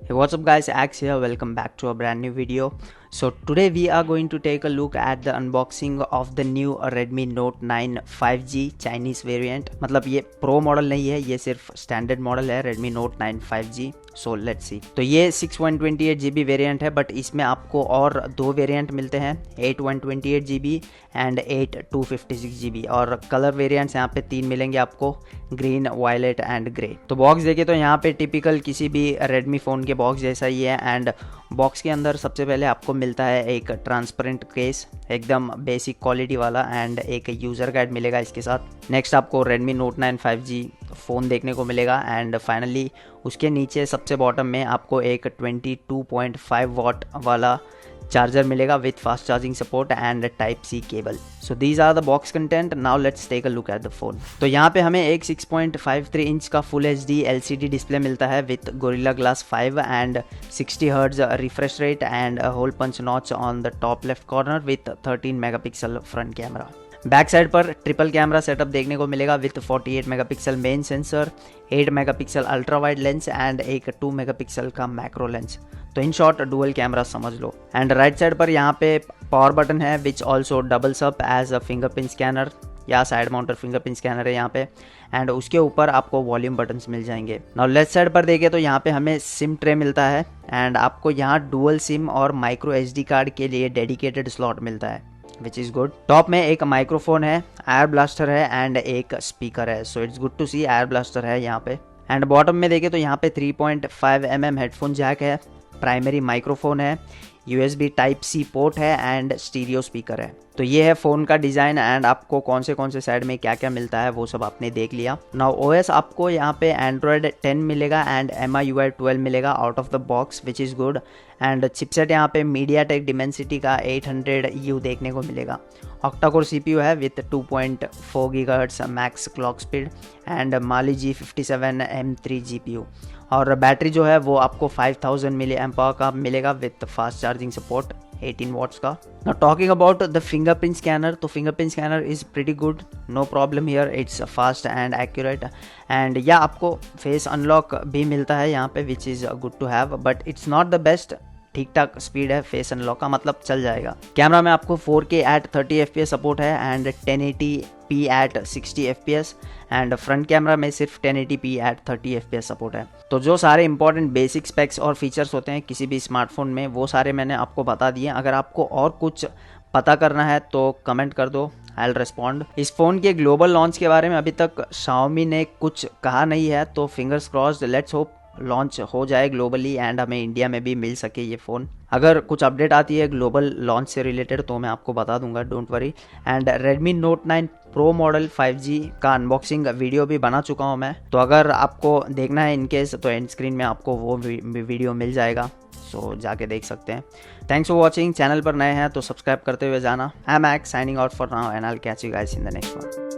Hey, what's up guys, Axe here, welcome back to a brand new video. So today we are going to take a look at the unboxing of the new Redmi Note 9 5G Chinese variant. मतलब ये pro model नहीं है, ये सिर्फ standard model है Redmi Note 9 5G. So let's see. तो ये 6 GB variant है, बट इसमें आपको और दो वेरिएंट मिलते हैं, 8 GB एंड 8 256 GB. और कलर वेरिएंट्स यहाँ पे तीन मिलेंगे आपको, ग्रीन, वायलेट एंड ग्रे. तो बॉक्स देखे तो यहाँ पे टिपिकल किसी भी रेडमी फ़ोन के बॉक्स जैसा ही है. एंड बॉक्स के अंदर सबसे पहले आपको मिलता है एक ट्रांसपेरेंट केस, एकदम बेसिक क्वालिटी वाला, एंड एक यूज़र गाइड मिलेगा इसके साथ. नेक्स्ट आपको Redmi Note 9 5G फ़ोन देखने को मिलेगा. एंड फाइनली उसके नीचे सबसे बॉटम में आपको एक 22.5 वॉट वाला चार्जर मिलेगा with fast charging support and type C cable. So these are the box content. Now let's take a look at the phone. तो यहाँ पे हमें एक 6.53 इंच का फुल HD LCD डिस्प्ले मिलता है with Gorilla glass 5 and 60 hertz refresh rate and hole punch notch on the top left corner with 13 megapixel front camera. Back side पर triple camera setup देखने को मिलेगा with 48 megapixel main sensor, 8 megapixel ultra wide lens and एक 2 megapixel का macro lens. तो in short dual camera समझ लो. And right side पर यहाँ पे पावर बटन है which also doubles up as a fingerprint scanner, या साइड माउंटर फिंगरप्रिंट स्कैनर है यहाँ पे. एंड उसके ऊपर आपको वॉल्यूम बटन्स मिल जाएंगे. नाउ लेफ्ट साइड पर देखें तो यहाँ पे हमें सिम ट्रे मिलता है एंड आपको यहाँ डुअल सिम और माइक्रो SD कार्ड के लिए डेडिकेटेड स्लॉट मिलता है विच इज़ गुड. टॉप में एक माइक्रोफोन है, एयर ब्लास्टर है एंड एक स्पीकर है. So it's good to see air blaster है यहाँ पे. एंड बॉटम में देखें तो यहाँ पे 3.5 mm हेडफोन जैक है, प्राइमरी माइक्रोफोन है, USB टाइप C पोर्ट है एंड स्टीरियो स्पीकर है. तो ये है फ़ोन का डिज़ाइन. एंड आपको कौन से साइड में क्या क्या मिलता है वो सब आपने देख लिया. नाउ OS आपको यहाँ पे Android 10 मिलेगा एंड MIUI 12 मिलेगा out of the box which is good. And chipset यहाँ पे MediaTek Dimensity का 800U देखने को मिलेगा. ऑक्टा कोर CPU है with 2.4 GHz max clock speed and Mali G57 M3 GPU. और बैटरी जो है वो आपको 5000 mAh का मिलेगा with fast charging support 18 watts का. Now talking about the fingerprint scanner, तो fingerprint scanner is pretty good, no problem here, it's fast and accurate. And या आपको फेस अनलॉक भी मिलता है यहाँ पे which is good to have, but it's not the best. ठीक ठाक स्पीड है फेस अनलॉक का, मतलब चल जाएगा. कैमरा में आपको 4K at 30 FPS सपोर्ट है and 1080p at 60 FPS. And front camera में सिर्फ 1080p at 30 FPS सपोर्ट है. तो जो सारे इंपॉर्टेंट बेसिक स्पेक्स और फीचर्स होते हैं किसी भी स्मार्टफोन में, वो सारे मैंने आपको बता दिए. अगर आपको और कुछ पता करना है तो कमेंट कर दो, आई विल रिस्पॉन्ड. इस फ़ोन के ग्लोबल लॉन्च के बारे में अभी तक Xiaomi ने कुछ कहा नहीं है, तो fingers crossed, let's hope launch हो जाए ग्लोबली एंड हमें इंडिया में भी मिल सके ये फ़ोन. अगर कुछ अपडेट आती है ग्लोबल लॉन्च से रिलेटेड तो मैं आपको बता दूंगा, don't worry. And Redmi Note 9 Pro model 5G का अनबॉक्सिंग वीडियो भी बना चुका हूं मैं, तो अगर आपको देखना है इनकेस तो एंड स्क्रीन में आपको वो वीडियो मिल जाएगा. सो जाके देख सकते हैं. Thanks for watching. चैनल पर नए हैं तो सब्सक्राइब करते हुए जाना. I am x signing out for now and I will catch you guys in the next one.